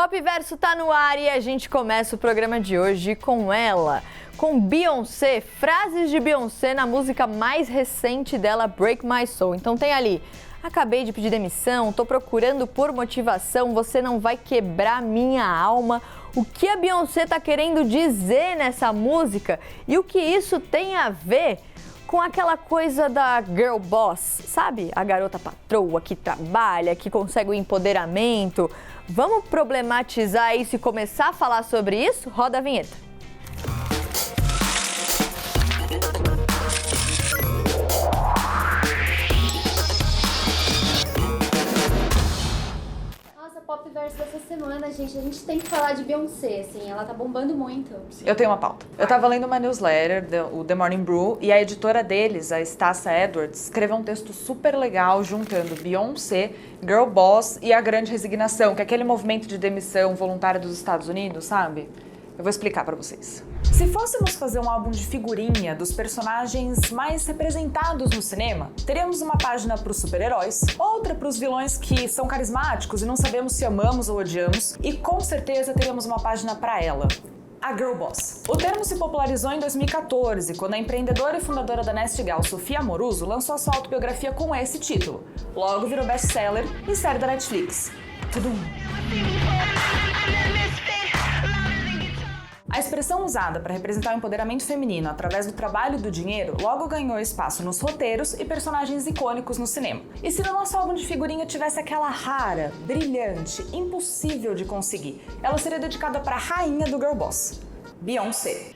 Pop Verso tá no ar e a gente começa o programa de hoje com ela, com Beyoncé, frases de Beyoncé na música mais recente dela, Break My Soul. Então tem ali, acabei de pedir demissão, tô procurando por motivação, você não vai quebrar minha alma. O que a Beyoncé tá querendo dizer nessa música e o que isso tem a ver com aquela coisa da girl boss, sabe? A garota patroa que trabalha, que consegue o empoderamento. Vamos problematizar isso e começar a falar sobre isso? Roda a vinheta. Pop Verso dessa semana, gente, a gente tem que falar de Beyoncé, assim, ela tá bombando muito. Eu tenho uma pauta. Eu tava lendo uma newsletter, o The Morning Brew, e a editora deles, a Stacey Edwards, escreveu um texto super legal juntando Beyoncé, Girl Boss e a Grande Resignação, que é aquele movimento de demissão voluntária dos Estados Unidos, sabe? Eu vou explicar pra vocês. Se fôssemos fazer um álbum de figurinha dos personagens mais representados no cinema, teríamos uma página pros super-heróis, outra pros vilões que são carismáticos e não sabemos se amamos ou odiamos, e com certeza teríamos uma página pra ela, a Girl Boss. O termo se popularizou em 2014, quando a empreendedora e fundadora da Nasty Gal, Sofia Amoruso, lançou a sua autobiografia com esse título. Logo virou best-seller e série da Netflix. Tudum! A expressão usada para representar o empoderamento feminino através do trabalho e do dinheiro logo ganhou espaço nos roteiros e personagens icônicos no cinema. E se no nosso álbum de figurinha tivesse aquela rara, brilhante, impossível de conseguir, ela seria dedicada para a rainha do Girl Boss, Beyoncé.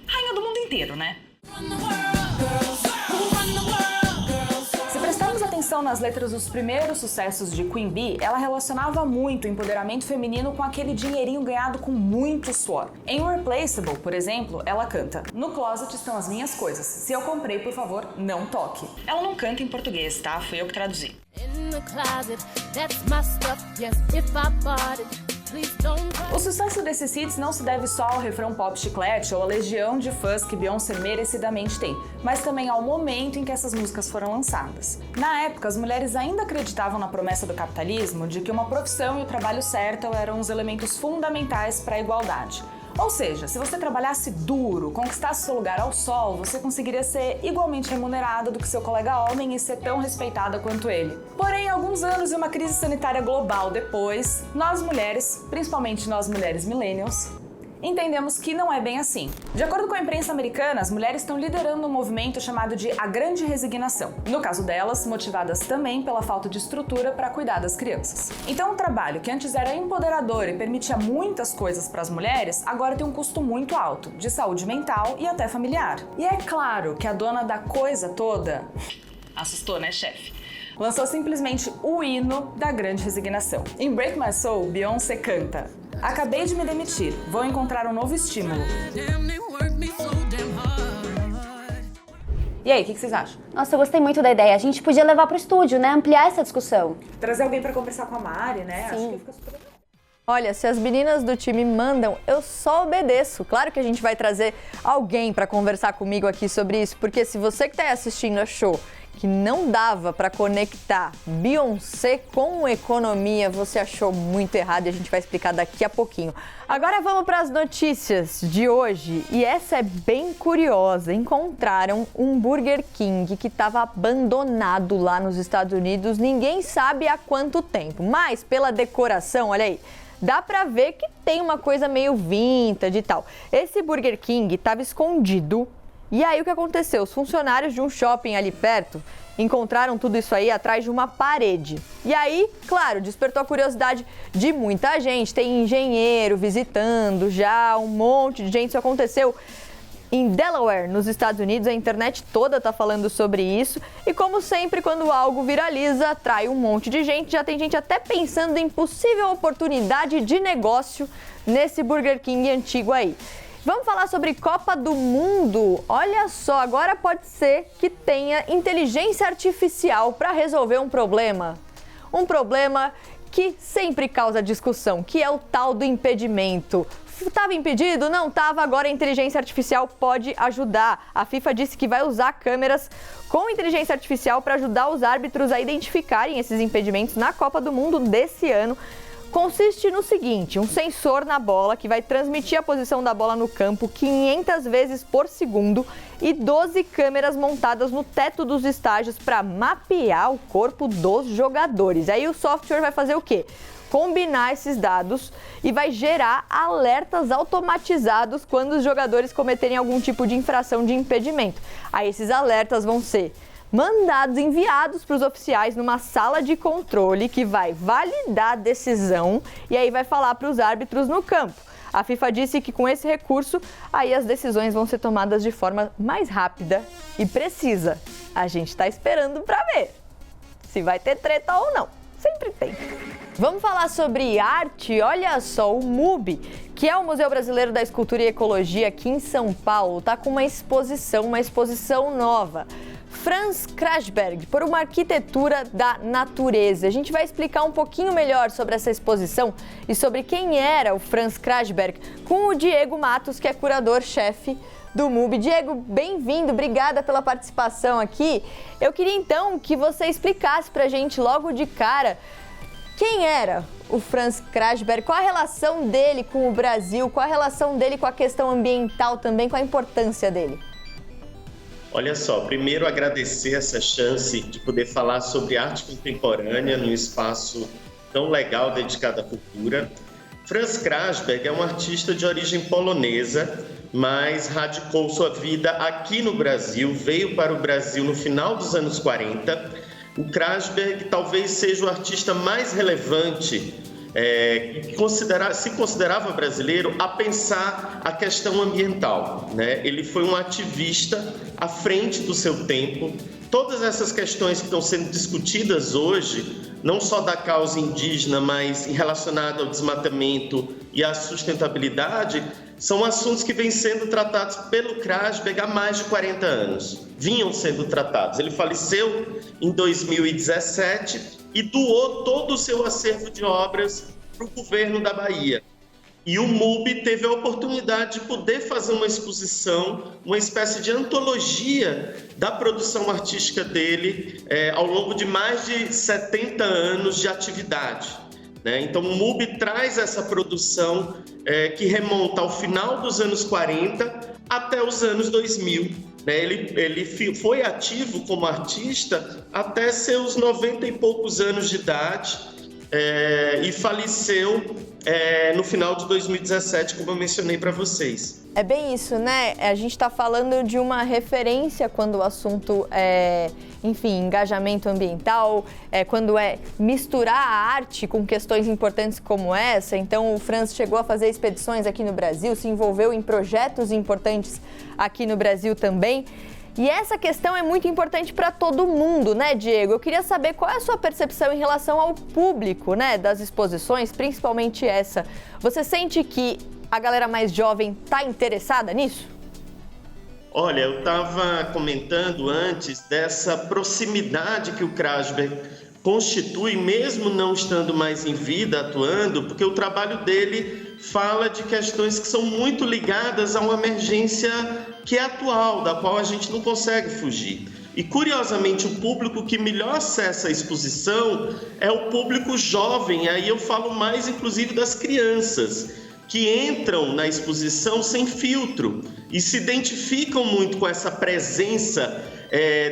Rainha do mundo inteiro, né? Se prestarmos atenção nas letras dos primeiros sucessos de Queen Bee, ela relacionava muito o empoderamento feminino com aquele dinheirinho ganhado com muito suor. Em Irreplaceable, por exemplo, ela canta: "No closet estão as minhas coisas. Se eu comprei, por favor, não toque." Ela não canta em português, tá? Fui eu que traduzi. O sucesso desses hits não se deve só ao refrão pop chiclete ou à legião de fãs que Beyoncé merecidamente tem, mas também ao momento em que essas músicas foram lançadas. Na época, as mulheres ainda acreditavam na promessa do capitalismo de que uma profissão e o trabalho certo eram os elementos fundamentais para a igualdade. Ou seja, se você trabalhasse duro, conquistasse seu lugar ao sol, você conseguiria ser igualmente remunerada do que seu colega homem e ser tão respeitada quanto ele. Porém, alguns anos e uma crise sanitária global depois, nós mulheres, principalmente nós mulheres millennials, entendemos que não é bem assim. De acordo com a imprensa americana, as mulheres estão liderando um movimento chamado de a Grande Resignação. No caso delas, motivadas também pela falta de estrutura para cuidar das crianças. Então, um trabalho que antes era empoderador e permitia muitas coisas para as mulheres, agora tem um custo muito alto, de saúde mental e até familiar. E é claro que a dona da coisa toda... assustou, né, chefe? Lançou simplesmente o hino da Grande Resignação. Em Break My Soul, Beyoncé canta: "Acabei de me demitir, vou encontrar um novo estímulo." E aí, o que vocês acham? Nossa, eu gostei muito da ideia. A gente podia levar pro estúdio, né? Ampliar essa discussão. Trazer alguém pra conversar com a Mari, né? Sim. Acho que fica super legal. Olha, se as meninas do time mandam, eu só obedeço. Claro que a gente vai trazer alguém para conversar comigo aqui sobre isso, porque se você que está assistindo achou que não dava para conectar Beyoncé com economia, você achou muito errado e a gente vai explicar daqui a pouquinho. Agora vamos para as notícias de hoje e essa é bem curiosa. Encontraram um Burger King que estava abandonado lá nos Estados Unidos, ninguém sabe há quanto tempo, mas pela decoração, olha aí, dá pra ver que tem uma coisa meio vintage e tal. Esse Burger King estava escondido. E aí o que aconteceu? Os funcionários de um shopping ali perto encontraram tudo isso aí atrás de uma parede. E aí, claro, despertou a curiosidade de muita gente. Tem engenheiro visitando já, um monte de gente. Isso aconteceu em Delaware, nos Estados Unidos. A internet toda tá falando sobre isso. E como sempre, quando algo viraliza, atrai um monte de gente. Já tem gente até pensando em possível oportunidade de negócio nesse Burger King antigo aí. Vamos falar sobre Copa do Mundo? Olha só, agora pode ser que tenha inteligência artificial para resolver um problema. Um problema que sempre causa discussão, que é o tal do impedimento. Estava impedido? Não estava, agora a inteligência artificial pode ajudar. A FIFA disse que vai usar câmeras com inteligência artificial para ajudar os árbitros a identificarem esses impedimentos na Copa do Mundo desse ano. consiste no seguinte: um sensor na bola que vai transmitir a posição da bola no campo 500 vezes por segundo e 12 câmeras montadas no teto dos estádios para mapear o corpo dos jogadores. Aí o software vai fazer o quê? Combinar esses dados e vai gerar alertas automatizados quando os jogadores cometerem algum tipo de infração de impedimento. Aí esses alertas vão ser enviados para os oficiais numa sala de controle que vai validar a decisão e aí vai falar para os árbitros no campo. A FIFA disse que com esse recurso, aí as decisões vão ser tomadas de forma mais rápida e precisa. A gente está esperando para ver se vai ter treta ou não. Sempre tem. Vamos falar sobre arte? Olha só, o MUB, que é o Museu Brasileiro da Escultura e Ecologia aqui em São Paulo, está com uma exposição nova. Franz Krasberg, por uma arquitetura da natureza. A gente vai explicar um pouquinho melhor sobre essa exposição e sobre quem era o Franz Krasberg com o Diego Matos, que é curador-chefe do MUB. Diego, bem-vindo, obrigada pela participação aqui. Eu queria então que você explicasse pra gente logo de cara quem era o Franz Krasberg, qual a relação dele com o Brasil, qual a relação dele com a questão ambiental também, qual a importância dele. Olha só, primeiro agradecer essa chance de poder falar sobre arte contemporânea num espaço tão legal dedicado à cultura. Franz Krasberg é um artista de origem polonesa, mas radicou sua vida aqui no Brasil, veio para o Brasil no final dos anos 40. O Krasberg talvez seja o artista mais relevante que se considerava brasileiro a pensar a questão ambiental, né? Ele foi um ativista à frente do seu tempo. Todas essas questões que estão sendo discutidas hoje, não só da causa indígena, mas relacionada ao desmatamento e à sustentabilidade, são assuntos que vêm sendo tratados pelo Krasberg há mais de 40 anos. Vinham sendo tratados. Ele faleceu em 2017 e doou todo o seu acervo de obras para o governo da Bahia. E o MUB teve a oportunidade de poder fazer uma exposição, uma espécie de antologia da produção artística dele ao longo de mais de 70 anos de atividade. Então, o MUB traz essa produção que remonta ao final dos anos 40 até os anos 2000. Ele foi ativo como artista até seus 90 e poucos anos de idade e faleceu no final de 2017, como eu mencionei para vocês. É bem isso, né? A gente está falando de uma referência quando o assunto é, engajamento ambiental, quando é misturar a arte com questões importantes como essa. Então, o Franz chegou a fazer expedições aqui no Brasil, se envolveu em projetos importantes aqui no Brasil também. E essa questão é muito importante para todo mundo, né, Diego? Eu queria saber qual é a sua percepção em relação ao público, né, das exposições, principalmente essa. Você sente que a galera mais jovem está interessada nisso? Olha, eu estava comentando antes dessa proximidade que o Krasberg constitui, mesmo não estando mais em vida, atuando, porque o trabalho dele fala de questões que são muito ligadas a uma emergência que é atual, da qual a gente não consegue fugir. E, curiosamente, o público que melhor acessa a exposição é o público jovem, aí eu falo mais, inclusive, das crianças, que entram na exposição sem filtro e se identificam muito com essa presença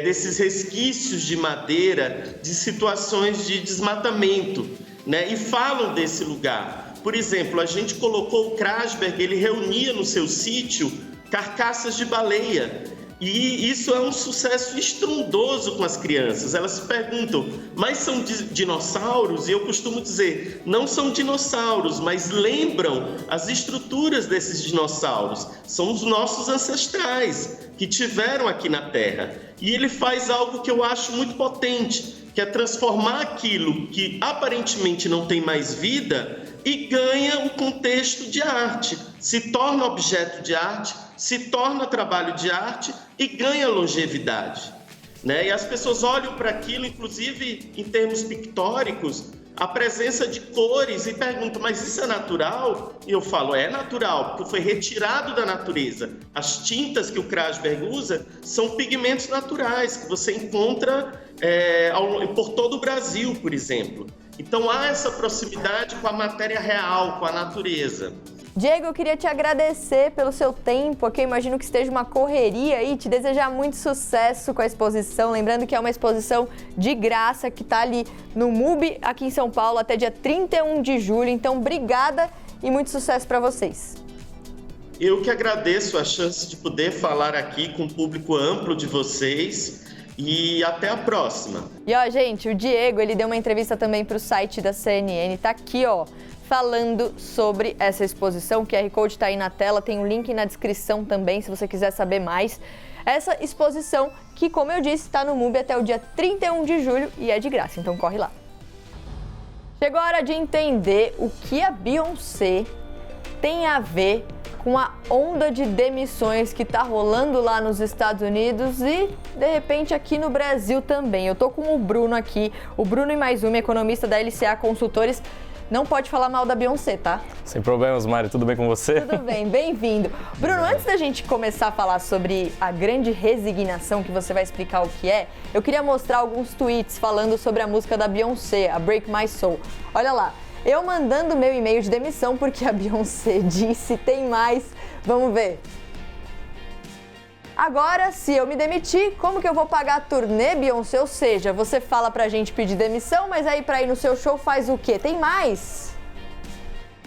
desses resquícios de madeira, de situações de desmatamento, né? E falam desse lugar. Por exemplo, a gente colocou o Krasberg, ele reunia no seu sítio carcaças de baleia. E isso é um sucesso estrondoso com as crianças. Elas se perguntam, mas são dinossauros? E eu costumo dizer, não são dinossauros, mas lembram as estruturas desses dinossauros. São os nossos ancestrais que tiveram aqui na Terra. E ele faz algo que eu acho muito potente, que é transformar aquilo que aparentemente não tem mais vida e ganha um contexto de arte, se torna objeto de arte, se torna trabalho de arte e ganha longevidade, né? E as pessoas olham para aquilo, inclusive em termos pictóricos, a presença de cores e perguntam, mas isso é natural? E eu falo, é natural, porque foi retirado da natureza. As tintas que o Krasberg usa são pigmentos naturais, que você encontra por todo o Brasil, por exemplo. Então há essa proximidade com a matéria real, com a natureza. Diego, eu queria te agradecer pelo seu tempo aqui, eu imagino que esteja uma correria aí, te desejar muito sucesso com a exposição, lembrando que é uma exposição de graça que está ali no MUBI, aqui em São Paulo, até dia 31 de julho, então obrigada e muito sucesso para vocês. Eu que agradeço a chance de poder falar aqui com o público amplo de vocês e até a próxima. E ó, gente, o Diego, ele deu uma entrevista também para o site da CNN, tá aqui, ó, falando sobre essa exposição. O QR Code tá aí na tela, tem um link na descrição também, se você quiser saber mais. Essa exposição que, como eu disse, está no MUBI até o dia 31 de julho e é de graça, então corre lá. Chegou a hora de entender o que a Beyoncé tem a ver com a onda de demissões que está rolando lá nos Estados Unidos e, de repente, aqui no Brasil também. Eu tô com o Bruno aqui, o Bruno e mais uma, economista da LCA Consultores. Não pode falar mal da Beyoncé, tá? Sem problemas, Mari. Tudo bem com você? Tudo bem, bem-vindo. Bruno, antes da gente começar a falar sobre a grande resignação, que você vai explicar o que é, eu queria mostrar alguns tweets falando sobre a música da Beyoncé, a Break My Soul. Olha lá. Eu mandando meu e-mail de demissão porque a Beyoncé disse tem mais. Vamos ver. Agora, se eu me demitir, como que eu vou pagar a turnê, Beyoncé? Ou seja, você fala pra gente pedir demissão, mas aí pra ir no seu show faz o quê? Tem mais?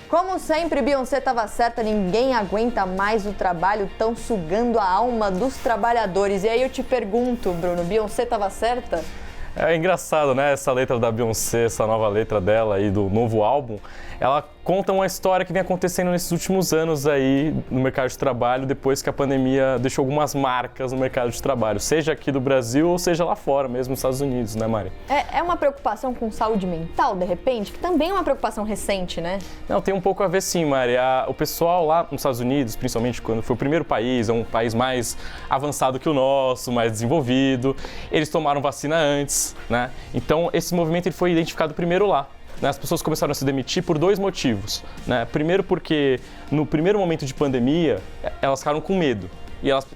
Como sempre, Beyoncé tava certa, ninguém aguenta mais o trabalho, tão sugando a alma dos trabalhadores. E aí eu te pergunto, Bruno, Beyoncé tava certa? É engraçado, né? Essa letra da Beyoncé, essa nova letra dela aí do novo álbum, ela conta uma história que vem acontecendo nesses últimos anos aí no mercado de trabalho, depois que a pandemia deixou algumas marcas no mercado de trabalho, seja aqui do Brasil ou seja lá fora, mesmo nos Estados Unidos, né, Mari? É uma preocupação com saúde mental, de repente, que também é uma preocupação recente, né? Não, tem um pouco a ver sim, Mari. O pessoal lá nos Estados Unidos, principalmente quando foi o primeiro país, é um país mais avançado que o nosso, mais desenvolvido, eles tomaram vacina antes, né? Então esse movimento ele foi identificado primeiro lá. As pessoas começaram a se demitir por dois motivos, né? Primeiro porque no primeiro momento de pandemia elas ficaram com medo e elas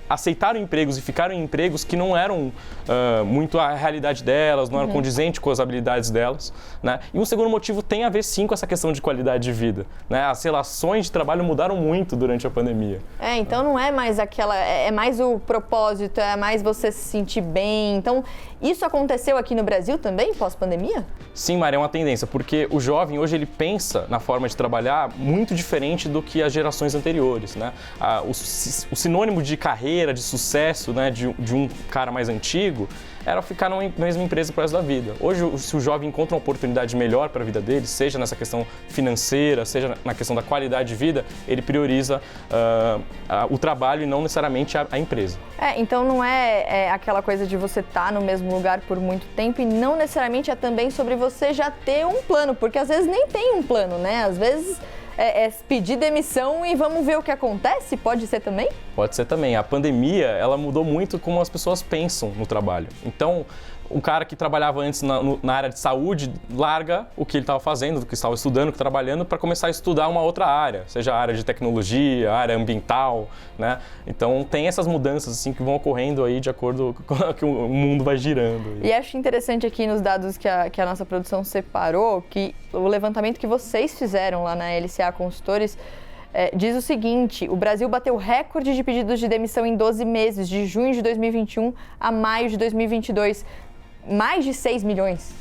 aceitaram empregos e ficaram em empregos que não eram muito a realidade delas, não eram condizentes com as habilidades delas, né? E um segundo motivo tem a ver sim com essa questão de qualidade de vida, né? As relações de trabalho mudaram muito durante a pandemia. Então não é mais aquela, é mais o propósito, é mais você se sentir bem. Então isso aconteceu aqui no Brasil também, pós-pandemia? Sim, Mari, é uma tendência, porque o jovem hoje ele pensa na forma de trabalhar muito diferente do que as gerações anteriores, né? O sinônimo de carreira, de sucesso, né, de um cara mais antigo, era ficar na mesma empresa pro resto da vida. Hoje, se o jovem encontra uma oportunidade melhor para a vida dele, seja nessa questão financeira, seja na questão da qualidade de vida, ele prioriza o trabalho e não necessariamente a empresa. Então não é aquela coisa de você estar no mesmo lugar por muito tempo e não necessariamente é também sobre você já ter um plano, porque às vezes nem tem um plano, né? Às vezes pedir demissão e vamos ver o que acontece? Pode ser também? Pode ser também. A pandemia, ela mudou muito como as pessoas pensam no trabalho. Então, um cara que trabalhava antes na área de saúde larga o que ele estava fazendo, o que estava estudando, trabalhando, para começar a estudar uma outra área, seja a área de tecnologia, a área ambiental, né? Então tem essas mudanças assim que vão ocorrendo aí de acordo com que o mundo vai girando. E acho interessante aqui nos dados que a nossa produção separou, que o levantamento que vocês fizeram lá na LCA Consultores diz o seguinte: o Brasil bateu recorde de pedidos de demissão em 12 meses, de junho de 2021 a maio de 2022. Mais de 6 milhões.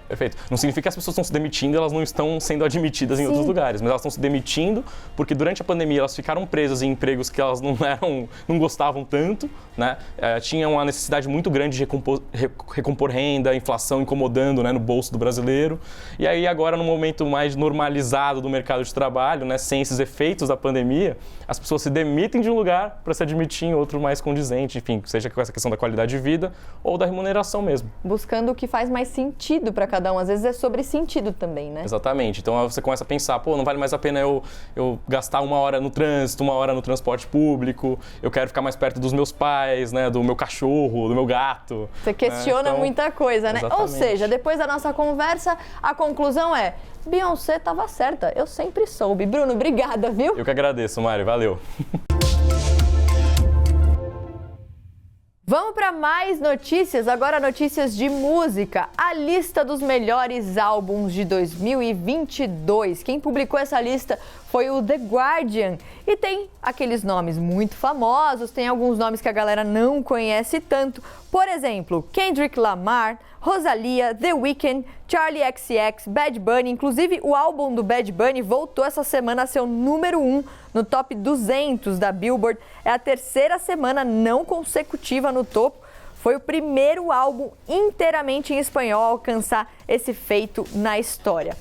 Perfeito. Não significa que as pessoas estão se demitindo, elas não estão sendo admitidas em outros lugares, mas elas estão se demitindo porque durante a pandemia elas ficaram presas em empregos que elas não gostavam tanto, né? Tinham uma necessidade muito grande de recompor renda, inflação incomodando, né, no bolso do brasileiro. E aí agora, no momento mais normalizado do mercado de trabalho, né, sem esses efeitos da pandemia, as pessoas se demitem de um lugar para se admitir em outro mais condizente, enfim, seja com essa questão da qualidade de vida ou da remuneração mesmo. Buscando o que faz mais sentido para cada um. Às vezes é sobre sentido também, né? Exatamente. Então você começa a pensar, não vale mais a pena eu gastar 1 hora no trânsito, 1 hora no transporte público, eu quero ficar mais perto dos meus pais, né, do meu cachorro, do meu gato. Você questiona muita coisa, né? Exatamente. Ou seja, depois da nossa conversa, a conclusão é: Beyoncé estava certa, eu sempre soube. Bruno, obrigada, viu? Eu que agradeço, Mari, valeu. Vamos para mais notícias, agora notícias de música. A lista dos melhores álbuns de 2022. Quem publicou essa lista foi o The Guardian. E tem aqueles nomes muito famosos, tem alguns nomes que a galera não conhece tanto. Por exemplo, Kendrick Lamar, Rosalia, The Weeknd, Charli XCX, Bad Bunny. Inclusive, o álbum do Bad Bunny voltou essa semana a ser o número 1 no top 200 da Billboard. É a terceira semana não consecutiva no topo. Foi o primeiro álbum inteiramente em espanhol a alcançar esse feito na história.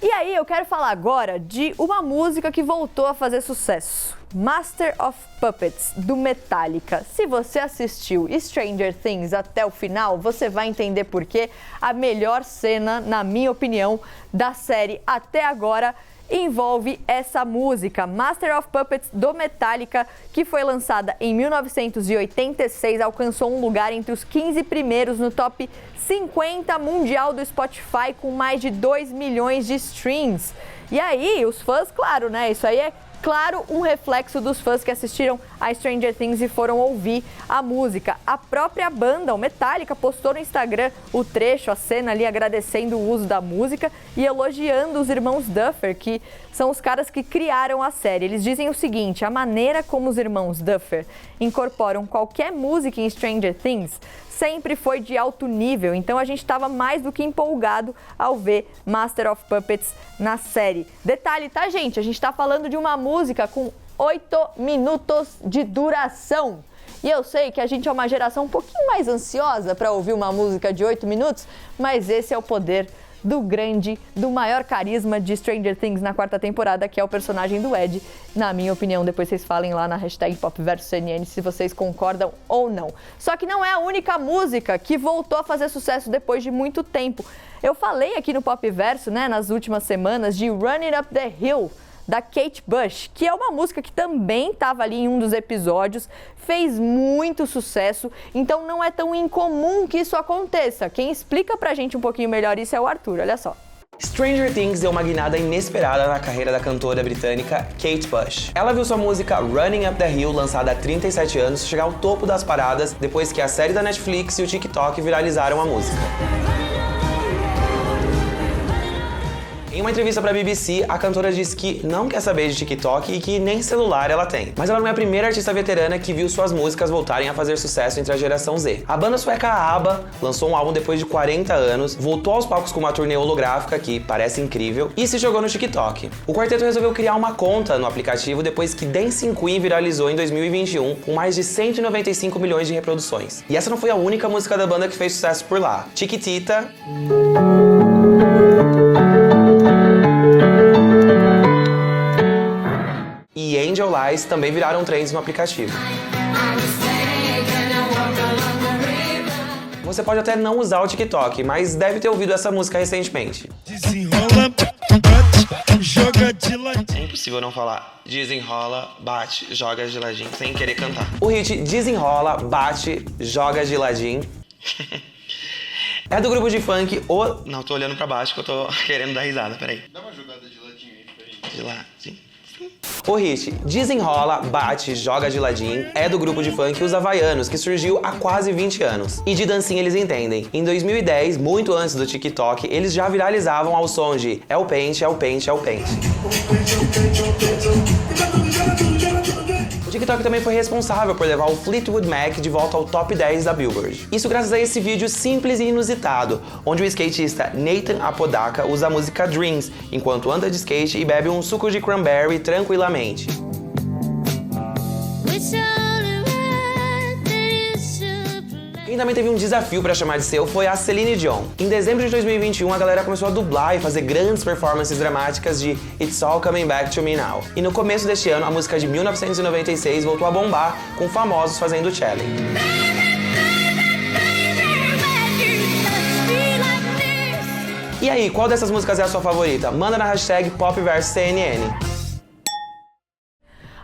E aí, eu quero falar agora de uma música que voltou a fazer sucesso. Master of Puppets, do Metallica. Se você assistiu Stranger Things até o final, você vai entender por que a melhor cena, na minha opinião, da série até agora envolve essa música, Master of Puppets, do Metallica, que foi lançada em 1986, alcançou um lugar entre os 15 primeiros no top 50 mundial do Spotify, com mais de 2 milhões de streams. E aí, os fãs, claro, né? Isso aí é claro um reflexo dos fãs que assistiram a Stranger Things e foram ouvir a música. A própria banda, o Metallica, postou no Instagram o trecho, a cena ali, agradecendo o uso da música e elogiando os irmãos Duffer, que são os caras que criaram a série. Eles dizem o seguinte: a maneira como os irmãos Duffer incorporam qualquer música em Stranger Things sempre foi de alto nível, então a gente estava mais do que empolgado ao ver Master of Puppets na série. Detalhe, tá, gente? A gente está falando de uma música com 8 minutos de duração. E eu sei que a gente é uma geração um pouquinho mais ansiosa para ouvir uma música de 8 minutos, mas esse é o poder do maior carisma de Stranger Things na 4ª temporada, que é o personagem do Ed, na minha opinião. Depois vocês falem lá na hashtag PopVersoCNN se vocês concordam ou não. Só que não é a única música que voltou a fazer sucesso depois de muito tempo. Eu falei aqui no Popverso, né, nas últimas semanas, de Running Up the Hill, da Kate Bush, que é uma música que também estava ali em um dos episódios, fez muito sucesso, então não é tão incomum que isso aconteça. Quem explica pra gente um pouquinho melhor isso é o Arthur, olha só. Stranger Things deu uma guinada inesperada na carreira da cantora britânica Kate Bush. Ela viu sua música Running Up the Hill, lançada há 37 anos, chegar ao topo das paradas depois que a série da Netflix e o TikTok viralizaram a música. Em uma entrevista para a BBC, a cantora disse que não quer saber de TikTok e que nem celular ela tem. Mas ela não é a primeira artista veterana que viu suas músicas voltarem a fazer sucesso entre a geração Z. A banda sueca ABBA lançou um álbum depois de 40 anos, voltou aos palcos com uma turnê holográfica, que parece incrível, e se jogou no TikTok. O quarteto resolveu criar uma conta no aplicativo depois que Dancing Queen viralizou em 2021, com mais de 195 milhões de reproduções. E essa não foi a única música da banda que fez sucesso por lá. Chiquitita e Angel Eyes também viraram trends no aplicativo. Você pode até não usar o TikTok, mas deve ter ouvido essa música recentemente. Desenrola, bate, joga de ladinho. É impossível não falar desenrola, bate, joga de ladinho, sem querer cantar. O hit Desenrola, Bate, Joga de Ladinho é do grupo de funk O... Não, tô olhando pra baixo que eu tô querendo dar risada, peraí. Dá uma jogada de ladinho aí, peraí. De ladinho. O hit Desenrola, Bate, Joga de Ladinho é do grupo de funk Os Havaianos, que surgiu há quase 20 anos. E de dancinha eles entendem. Em 2010, muito antes do TikTok, eles já viralizavam ao som de É o pente, é o pente, é o pente. O TikTok também foi responsável por levar o Fleetwood Mac de volta ao top 10 da Billboard. Isso graças a esse vídeo simples e inusitado, onde o skatista Nathan Apodaca usa a música Dreams, enquanto anda de skate e bebe um suco de cranberry tranquilamente. Quem também teve um desafio pra chamar de seu foi a Celine Dion. Em dezembro de 2021, a galera começou a dublar e fazer grandes performances dramáticas de It's All Coming Back to Me Now. E no começo deste ano, a música de 1996 voltou a bombar, com famosos fazendo challenge. E aí, qual dessas músicas é a sua favorita? Manda na hashtag PopVersoCNN.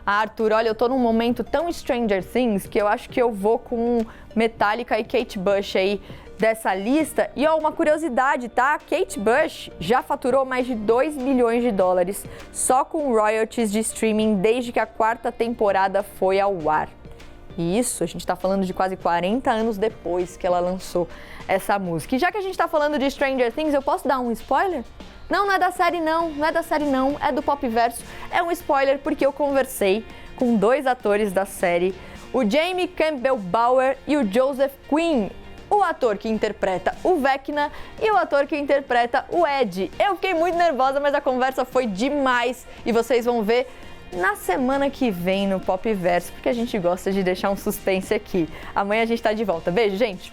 Arthur, olha, eu tô num momento tão Stranger Things que eu acho que eu vou com Metallica e Kate Bush aí dessa lista. E ó, uma curiosidade, tá? Kate Bush já faturou mais de 2 milhões de dólares só com royalties de streaming desde que a 4ª temporada foi ao ar. E isso, a gente tá falando de quase 40 anos depois que ela lançou essa música. E já que a gente tá falando de Stranger Things, eu posso dar um spoiler? Não é da série não, é do Popverso. É um spoiler porque eu conversei com 2 atores da série, o Jamie Campbell Bower e o Joseph Quinn, o ator que interpreta o Vecna e o ator que interpreta o Ed. Eu fiquei muito nervosa, mas a conversa foi demais e vocês vão ver na semana que vem no Popverso, porque a gente gosta de deixar um suspense aqui. Amanhã a gente tá de volta. Beijo, gente!